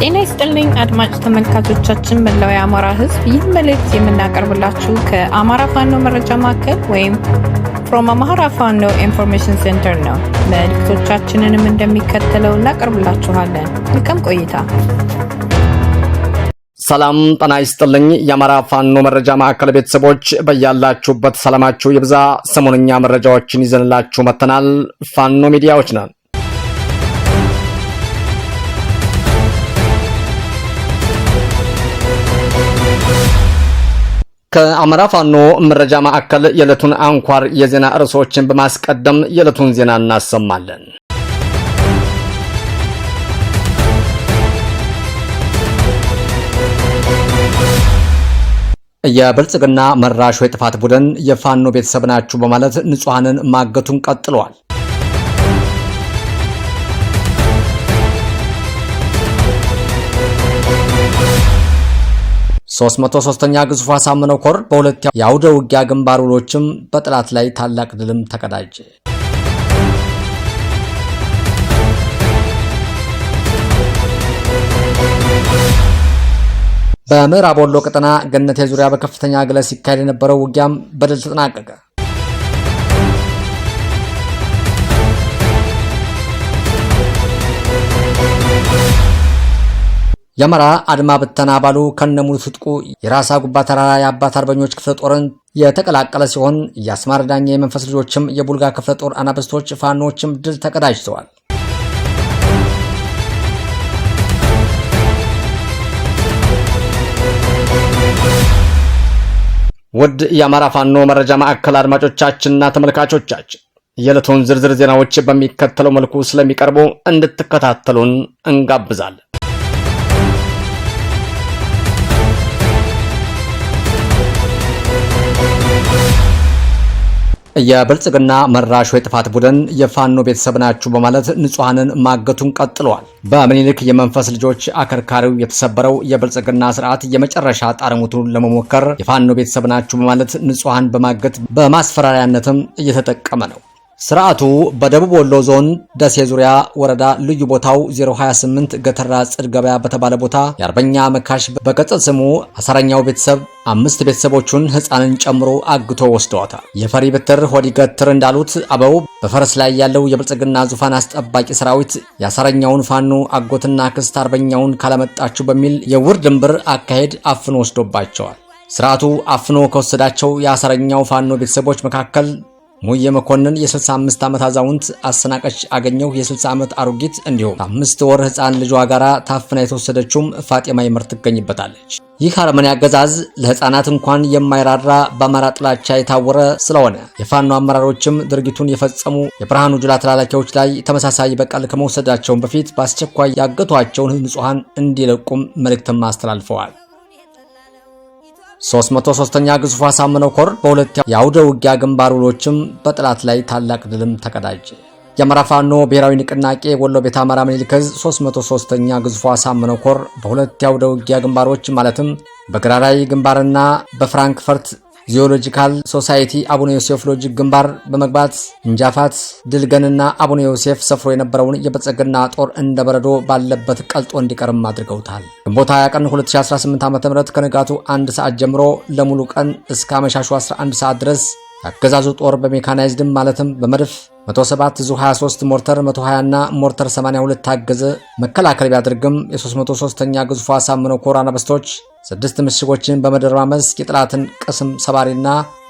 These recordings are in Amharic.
ጤና ይስጥልኝ አድማጭ ተመልካቾቻችን መላው የአማራ ሕዝብ ይህ መልእክት የምናቀርብላችሁ ከአማራ ፋኖ መረጃ ማዕከል ወይም from Amhara Fano Information Center ነው። መልእክቶቻችንንም እንደሚከተለው እናቀርብላችኋለን። መልካም ቆይታ። ሰላም ጤና ይስጥልኝ የአማራ ፋኖ መረጃ ማዕከል ቤተሰቦች በያላችሁበት ሰላማችሁ ይብዛ። ሰሞንኛ መረጃዎችን ይዘንላችሁ መተናል። ፋኖ ሚዲያዎች ነን። ከአማራ ፋኖ መረጃ ማዕከል የዕለቱን አንኳር የዜና ርዕሶችን በማስቀደም የዕለቱን ዜና እናሰማለን። የብልጽግና መራሹ የጥፋት ቡድን የፋኖ ቤተሰብ ናችሁ በማለት ንጹሃንን ማገቱን ቀጥሏል። 303ኛ ግዙፍ አሳምነው ኮር በሁለት የአውደ ውጊያ ግንባር ውሎችም በጥላት ላይ ታላቅ ድልም ተቀዳጀ። በምዕራብ ወሎ ቀጠና ገነቴ ዙሪያ በከፍተኛ ግለት ሲካሄድ የነበረው ውጊያም በድል ተጠናቀቀ። የአማራ አድማ ብተና አባሉ ከነሙሉ ትጥቁ የራስ አጉባ ተራራ የአባት አርበኞች ክፍለ ጦርን የተቀላቀለ ሲሆን የአስማር ዳኛ የመንፈስ ልጆችም የቡልጋ ክፍለ ጦር አናብስቶች ፋኖችም ድል ተቀዳጅተዋል። ውድ የአማራ ፋኖ መረጃ ማዕከል አድማጮቻችንና ተመልካቾቻችን የዕለቱን ዝርዝር ዜናዎች በሚከተለው መልኩ ስለሚቀርቡ እንድትከታተሉን እንጋብዛለን። የብልጽግና መራሹ የጥፋት ቡድን የፋኖ ቤተሰብ ናችሁ በማለት ንጹሃንን ማገቱን ቀጥሏል። በምኒልክ የመንፈስ ልጆች አከርካሪው የተሰበረው የብልጽግና ስርዓት የመጨረሻ ጣረሙቱን ለመሞከር የፋኖ ቤተሰብ ናችሁ በማለት ንጹሃን በማገት በማስፈራሪያነትም እየተጠቀመ ነው። ስርዓቱ በደቡብ ወሎ ዞን ደሴ ዙሪያ ወረዳ ልዩ ቦታው 028 ገተራ ጽድ ገበያ በተባለ ቦታ የአርበኛ መካሽ በቅጽል ስሙ አሳረኛው ቤተሰብ 5 ቤተሰቦቹን ህፃንን ጨምሮ አግቶ ወስደዋታል። የፈሪ ብትር ሆዲ ገትር እንዳሉት አበው በፈረስ ላይ ያለው የብልጽግና ዙፋን አስጠባቂ ሰራዊት የአሳረኛውን ፋኖ አጎትና ክስት አርበኛውን ካላመጣችሁ በሚል የውር ድንብር አካሄድ አፍኖ ወስዶባቸዋል። ስርዓቱ አፍኖ ከወሰዳቸው የአሳረኛው ፋኖ ቤተሰቦች መካከል ሙየ መኮንን የ65 ዓመት አዛውንት፣ አሰናቀች አገኘው የ60 ዓመት አሮጊት እንዲሁም 5 ወር ህፃን ልጇ ጋራ ታፍና የተወሰደችውም ፋጤማ ይመር ትገኝበታለች። ይህ አረመኔ አገዛዝ ለህፃናት እንኳን የማይራራ በአማራ ጥላቻ የታወረ ስለሆነ የፋኖ አመራሮችም ድርጊቱን የፈጸሙ የብርሃኑ ጁላ ተላላኪዎች ላይ ተመሳሳይ በቀል ከመውሰዳቸውን በፊት በአስቸኳይ ያገቷቸውን ንጹሃን እንዲለቁም መልእክትም አስተላልፈዋል። 303ኛ ግዙፍ አሳምነው ኮር በሁለት የአውደ ውጊያ ግንባር ውሎችም በጥላት ላይ ታላቅ ድልም ተቀዳጀ። የአማራ ፋኖ ብሔራዊ ንቅናቄ ወሎ ቤተ አማራ ምኒልክ ዕዝ 303ኛ ግዙፍ አሳምነው ኮር በሁለት የአውደ ውጊያ ግንባሮች ማለትም በግራራይ ግንባርና በፍራንክፈርት ጂኦሎጂካል ሶሳይቲ አቡነ ዮሴፍ ሎጂክ ግንባር በመግባት እንጃፋት ድልገንና አቡነ ዮሴፍ ሰፍሮ የነበረውን የብልጽግና ጦር እንደ በረዶ ባለበት ቀልጦ እንዲቀርም አድርገውታል። ግንቦት 20 ቀን 2018 ዓ.ም ከንጋቱ 1 ሰዓት ጀምሮ ለሙሉ ቀን እስከ አመሻሹ 11 ሰዓት ድረስ ያገዛዙ ጦር በሜካናይዝድም ማለትም በመድፍ 107 ዙ 23 ሞርተር 120 እና ሞርተር 82 ታገዘ መከላከል ቢያደርግም የ303ኛ ግዙፍ አሳምነው ኮር አናብስቶች 6 ምሽጎችን በመደረማመስ የጥላትን ቅስም ሰባሪና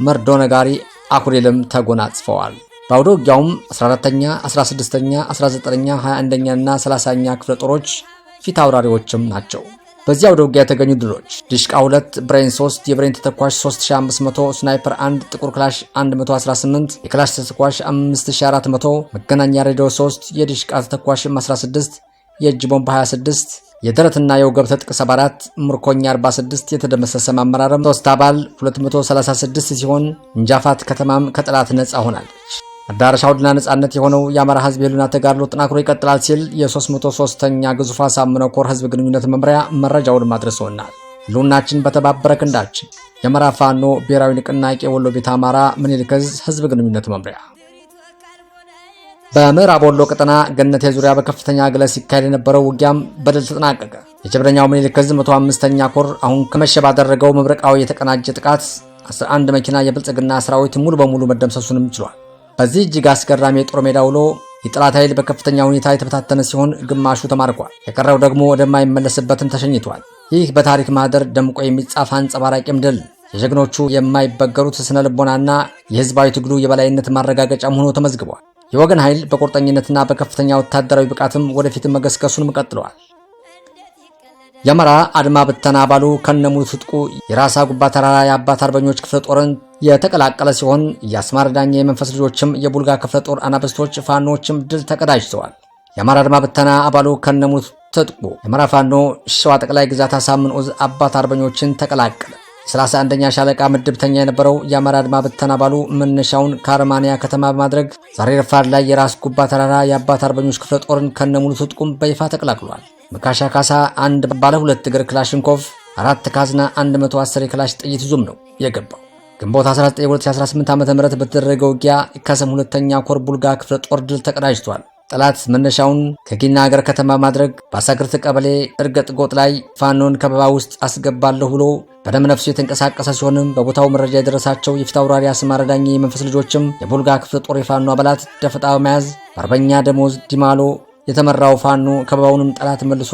መርዶ ነጋሪ አኩሪልም ተጎናጽፈዋል። በአውደ ውጊያውም 14ኛ፣ 16ኛ፣ 19ኛ፣ 21ኛ እና 30ኛ ክፍለ ጦሮች ፊት አውራሪዎችም ናቸው። በዚህ አውደ ውጊያ የተገኙ ድሎች ዲሽቃ 2 ብሬን 3 የብሬን ተተኳሽ 3500 ስናይፐር 1 ጥቁር ክላሽ 118 የክላሽ ተተኳሽ 5400 መገናኛ ሬዲዮ 3 የዲሽቃ ተተኳሽ 16 የእጅ ቦምብ 26 የደረትና የወገብ ትጥቅ 74 ምርኮኛ 46 የተደመሰሰ አመራርም 3 አባል 236 ሲሆን እንጃፋት ከተማም ከጠላት ነፃ ሆናለች። አዳራሻው ድልና ነጻነት የሆነው የአማራ ህዝብ የሉና ተጋድሎ ተጠናክሮ ይቀጥላል ሲል የ303ኛ ግዙፍ አሳምነው ኮር ህዝብ ግንኙነት መምሪያ መረጃውን ማድረስዎናል። ሉናችን በተባበረ ክንዳችን። የአማራ ፋኖ ብሔራዊ ንቅናቄ ወሎ ቤተ አማራ ምኒልክ ዕዝ ህዝብ ግንኙነት መምሪያ። በምዕራብ ወሎ ቀጠና ገነቴ ዙሪያ በከፍተኛ ግለት ሲካሄድ የነበረው ውጊያም በድል ተጠናቀቀ። የጀብደኛው ምኒልክ ዕዝ 105ኛ ኮር አሁን ከመሸ ባደረገው መብረቃዊ የተቀናጀ ጥቃት 11 መኪና የብልጽግና ሰራዊት ሙሉ በሙሉ መደምሰሱንም ችሏል። በዚህ እጅግ አስገራሚ የጦር ሜዳ ውሎ የጠላት ኃይል በከፍተኛ ሁኔታ የተበታተነ ሲሆን ግማሹ ተማርኳል፣ የቀረው ደግሞ ወደማይመለስበትም ተሸኝቷል። ይህ በታሪክ ማህደር ደምቆ የሚጻፍ አንጸባራቂም ድል የጀግኖቹ የማይበገሩት ስነ ልቦናና የህዝባዊ ትግሉ የበላይነት ማረጋገጫም ሆኖ ተመዝግቧል። የወገን ኃይል በቁርጠኝነትና በከፍተኛ ወታደራዊ ብቃትም ወደፊትም መገስገሱንም ቀጥለዋል። የአማራ አድማ ብተና አባሉ ከነሙሉ ትጥቁ የራስ አጉባ ተራራ የአባት አርበኞች ክፍለ ጦርን የተቀላቀለ ሲሆን የአስማር ዳኛ የመንፈስ ልጆችም የቡልጋ ክፍለ ጦር አናብስቶች ፋኖችም ድል ተቀዳጅተዋል። የአማራ አድማ ብተና አባሉ ከነሙሉ ትጥቁ የአማራ ፋኖ ሸዋ ጠቅላይ ግዛት አሳምነው ዕዝ አባት አርበኞችን ተቀላቀለ። የ31ኛ ሻለቃ ምድብተኛ የነበረው የአማራ አድማ ብተና አባሉ መነሻውን ከአርማንያ ከተማ በማድረግ ዛሬ ረፋድ ላይ የራስ ጉባ ተራራ የአባት አርበኞች ክፍለ ጦርን ከነሙሉ ትጥቁም በይፋ ተቀላቅሏል። መካሻ ካሳ አንድ ባለ 2 እግር ክላሽንኮቭ 4 ካዝና 110 የክላሽ ጥይት ይዞም ነው የገባው። ግንቦት 19 2018 ዓ.ም በተደረገው ውጊያ ከሰም 2ኛ ኮር ቡልጋ ክፍለ ጦር ድል ተቀዳጅቷል። ጠላት መነሻውን ከጊና ሀገር ከተማ ማድረግ በአሳግርት ቀበሌ እርገጥ ጎጥ ላይ ፋኖን ከበባ ውስጥ አስገባለሁ ብሎ በደም ነፍሱ የተንቀሳቀሰ ሲሆንም በቦታው መረጃ የደረሳቸው የፊታውራሪ አስማረ ዳኜ የመንፈስ ልጆችም የቡልጋ ክፍለ ጦር የፋኖ አባላት ደፈጣ በመያዝ በአርበኛ ደሞዝ ዲማሎ የተመራው ፋኖ ከበባውንም ጠላት መልሶ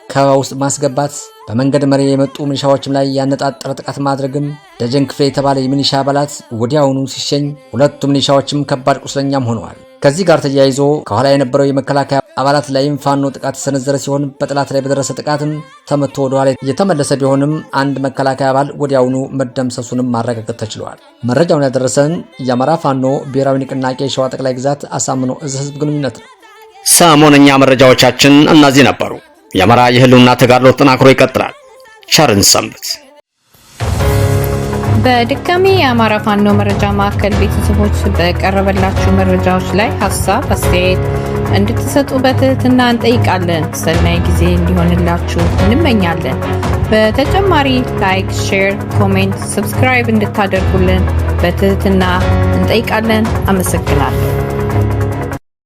ከበባ ውስጥ ማስገባት በመንገድ መሪ የመጡ ሚኒሻዎችም ላይ ያነጣጠረ ጥቃት ማድረግም ደጀን ክፍሌ የተባለ የሚኒሻ አባላት ወዲያውኑ ሲሸኝ 2 ሚኒሻዎችም ከባድ ቁስለኛም ሆነዋል። ከዚህ ጋር ተያይዞ ከኋላ የነበረው የመከላከያ አባላት ላይም ፋኖ ጥቃት ተሰነዘረ ሲሆን በጠላት ላይ በደረሰ ጥቃትም ተመቶ ወደ ኋላ የተመለሰ ቢሆንም አንድ መከላከያ አባል ወዲያውኑ መደምሰሱንም ማረጋገጥ ተችሏል። መረጃውን ያደረሰን የአማራ ፋኖ ብሔራዊ ንቅናቄ ሸዋ ጠቅላይ ግዛት አሳምነው ዕዝ ህዝብ ግንኙነት ነው። ሰሞነኛ መረጃዎቻችን እነዚህ ነበሩ። የአማራ የህልውና ተጋድሎ ተጠናክሮ ይቀጥላል። ቸርን ሰንብት። በድጋሚ የአማራ ፋኖ መረጃ ማዕከል ቤተሰቦች በቀረበላችሁ መረጃዎች ላይ ሀሳብ አስተያየት እንድትሰጡ በትህትና እንጠይቃለን። ሰናይ ጊዜ እንዲሆንላችሁ እንመኛለን። በተጨማሪ ላይክ፣ ሼር፣ ኮሜንት፣ ሰብስክራይብ እንድታደርጉልን በትህትና እንጠይቃለን። አመሰግናለሁ።